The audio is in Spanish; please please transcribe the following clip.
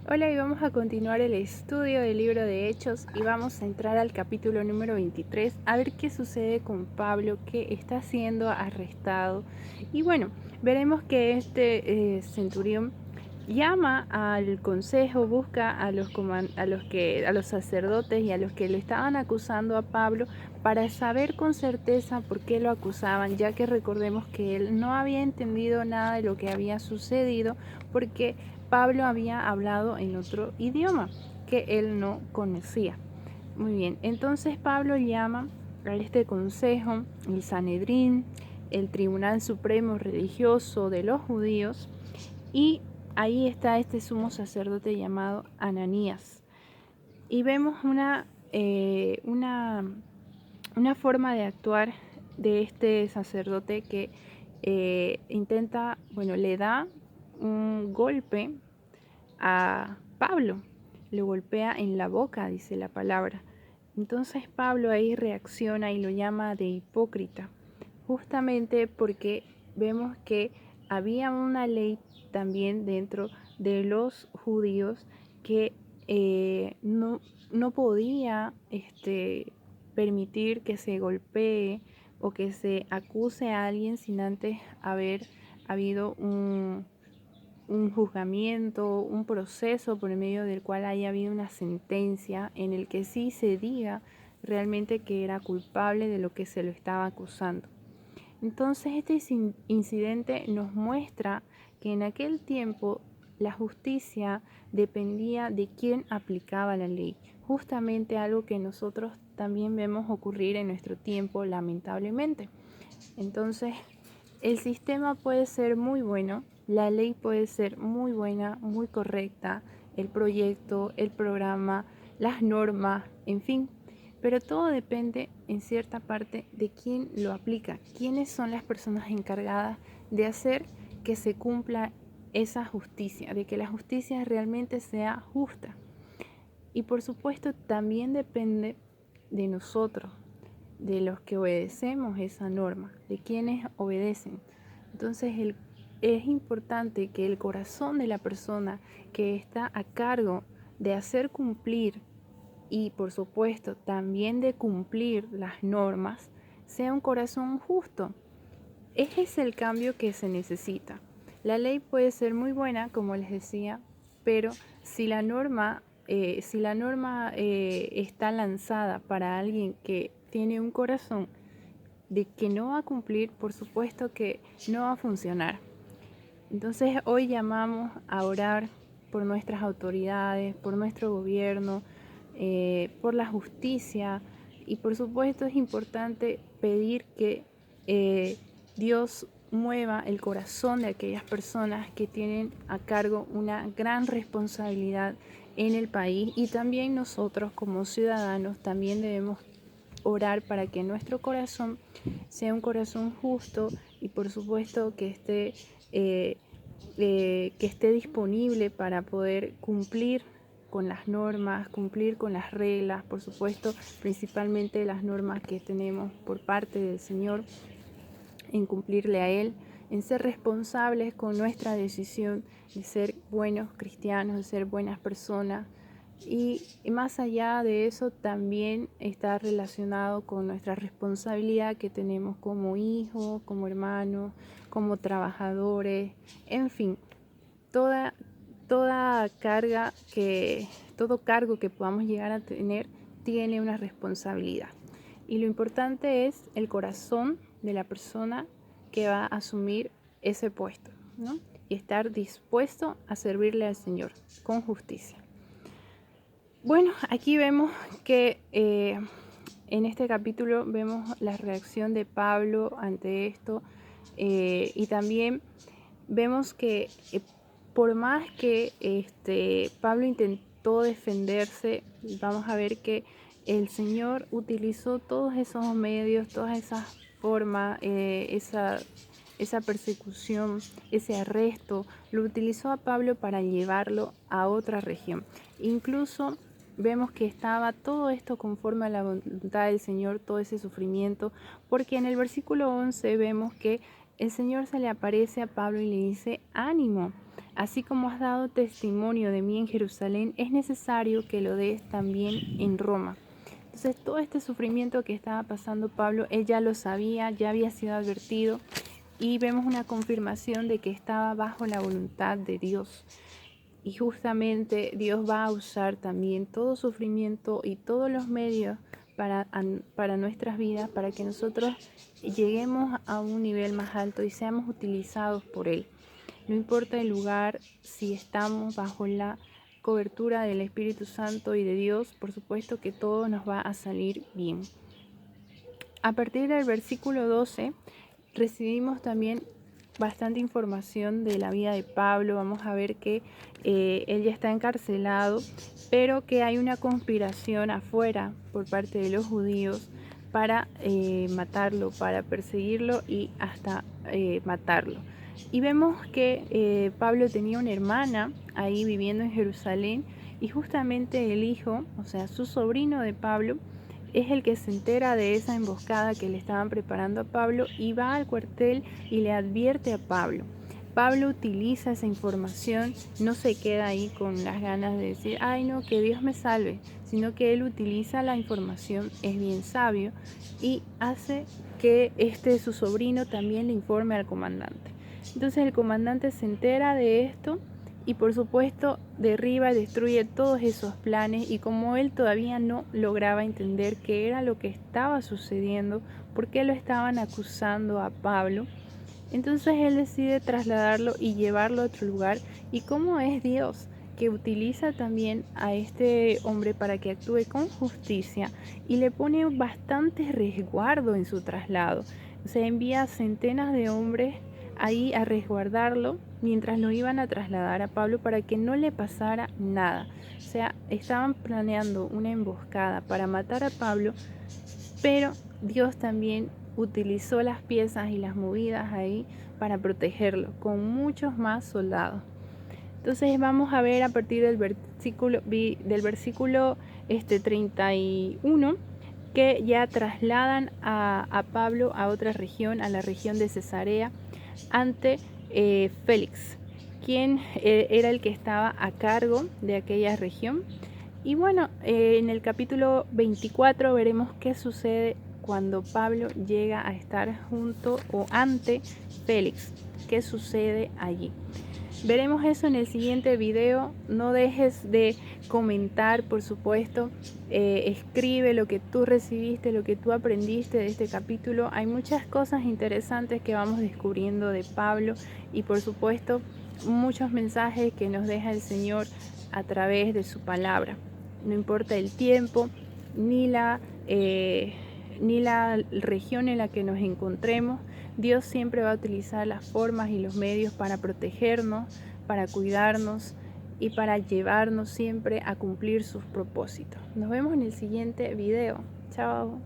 Hola, y vamos a continuar el estudio del libro de Hechos y vamos a entrar al capítulo número 23 a ver qué sucede con Pablo, que está siendo arrestado. Y bueno, veremos que este centurión llama al consejo, busca a los sacerdotes y a los que lo estaban acusando a Pablo para saber con certeza por qué lo acusaban, ya que recordemos que él no había entendido nada de lo que había sucedido porque Pablo había hablado en otro idioma que él no conocía. Muy bien, entonces Pablo llama a este consejo, el Sanedrín, el Tribunal Supremo Religioso de los Judíos, y ahí está este sumo sacerdote llamado Ananías. Y vemos una forma de actuar de este sacerdote que le da un golpe a Pablo, le golpea en la boca, dice la palabra. Entonces Pablo ahí reacciona y lo llama de hipócrita, justamente porque vemos que había una ley también dentro de los judíos que no podía permitir que se golpee o que se acuse a alguien sin antes haber habido un juzgamiento, un proceso por medio del cual haya habido una sentencia en el que sí se diga realmente que era culpable de lo que se lo estaba acusando. Entonces este incidente nos muestra que en aquel tiempo la justicia dependía de quién aplicaba la ley, justamente algo que nosotros también vemos ocurrir en nuestro tiempo, lamentablemente. Entonces, el sistema puede ser muy bueno, la ley puede ser muy buena, muy correcta, el proyecto, el programa, las normas, en fin, pero todo depende en cierta parte de quién lo aplica, quiénes son las personas encargadas de hacer que se cumpla esa justicia, de que la justicia realmente sea justa. Y por supuesto también depende de nosotros, de los que obedecemos esa norma, de quienes obedecen. Entonces es importante que el corazón de la persona que está a cargo de hacer cumplir y por supuesto también de cumplir las normas sea un corazón justo. Ese es el cambio que se necesita. La ley puede ser muy buena, como les decía, pero si la norma está lanzada para alguien que tiene un corazón de que no va a cumplir, por supuesto que no va a funcionar. Entonces hoy llamamos a orar por nuestras autoridades, por nuestro gobierno, por la justicia, y por supuesto es importante pedir que Dios mueva el corazón de aquellas personas que tienen a cargo una gran responsabilidad en el país, y también nosotros como ciudadanos también debemos orar para que nuestro corazón sea un corazón justo y por supuesto eh, que esté disponible para poder cumplir con las normas, cumplir con las reglas, por supuesto, principalmente las normas que tenemos por parte del Señor, en cumplirle a Él, en ser responsables con nuestra decisión de ser buenos cristianos, de ser buenas personas. Y más allá de eso también está relacionado con nuestra responsabilidad que tenemos como hijos, como hermanos, como trabajadores, en fin, toda, toda carga todo cargo que podamos llegar a tener tiene una responsabilidad. Y lo importante es el corazón de la persona que va a asumir ese puesto, ¿no? Y estar dispuesto a servirle al Señor con justicia. Bueno, aquí vemos que en este capítulo vemos la reacción de Pablo ante esto, y también vemos que por más que Pablo intentó defenderse, vamos a ver que el Señor utilizó todos esos medios, todas esas formas, esa persecución, ese arresto, lo utilizó a Pablo para llevarlo a otra región. Incluso vemos que estaba todo esto conforme a la voluntad del Señor, todo ese sufrimiento, porque en el versículo 11 vemos que el Señor se le aparece a Pablo y le dice: ánimo, así como has dado testimonio de mí en Jerusalén, es necesario que lo des también en Roma. Entonces todo este sufrimiento que estaba pasando Pablo, él ya lo sabía, ya había sido advertido, y vemos una confirmación de que estaba bajo la voluntad de Dios. Y justamente Dios va a usar también todo sufrimiento y todos los medios para nuestras vidas, para que nosotros lleguemos a un nivel más alto y seamos utilizados por Él. No importa el lugar, si estamos bajo la cobertura del Espíritu Santo y de Dios, por supuesto que todo nos va a salir bien. A partir del versículo 12, recibimos también bastante información de la vida de Pablo. Vamos a ver que él ya está encarcelado, pero que hay una conspiración afuera por parte de los judíos para matarlo, para perseguirlo y hasta matarlo. Y vemos que Pablo tenía una hermana ahí viviendo en Jerusalén, y justamente el hijo, o sea, su sobrino de Pablo, es el que se entera de esa emboscada que le estaban preparando a Pablo y va al cuartel y le advierte a Pablo. Pablo utiliza esa información, no se queda ahí con las ganas de decir, ay no, que Dios me salve, sino que él utiliza la información, es bien sabio, y hace que su sobrino también le informe al comandante. Entonces el comandante se entera de esto y por supuesto derriba y destruye todos esos planes, y como él todavía no lograba entender qué era lo que estaba sucediendo, por qué lo estaban acusando a Pablo, entonces él decide trasladarlo y llevarlo a otro lugar. Y cómo es Dios, que utiliza también a este hombre para que actúe con justicia y le pone bastante resguardo en su traslado. Se envía centenas de hombres ahí a resguardarlo mientras lo iban a trasladar a Pablo para que no le pasara nada. O sea, estaban planeando una emboscada para matar a Pablo, pero Dios también utilizó las piezas y las movidas ahí para protegerlo con muchos más soldados. Entonces vamos a ver a partir del versículo 31 que ya trasladan a Pablo a otra región, a la región de Cesarea, ante Félix, quien era el que estaba a cargo de aquella región. Y bueno, en el capítulo 24 veremos qué sucede cuando Pablo llega a estar junto o ante Félix, qué sucede allí. Veremos eso en el siguiente video. No dejes de comentar, por supuesto. Escribe lo que tú recibiste, lo que tú aprendiste de este capítulo. Hay muchas cosas interesantes que vamos descubriendo de Pablo, y por supuesto muchos mensajes que nos deja el Señor a través de su palabra. No importa el tiempo ni la región en la que nos encontremos, Dios siempre va a utilizar las formas y los medios para protegernos, para cuidarnos y para llevarnos siempre a cumplir sus propósitos. Nos vemos en el siguiente video. Chao.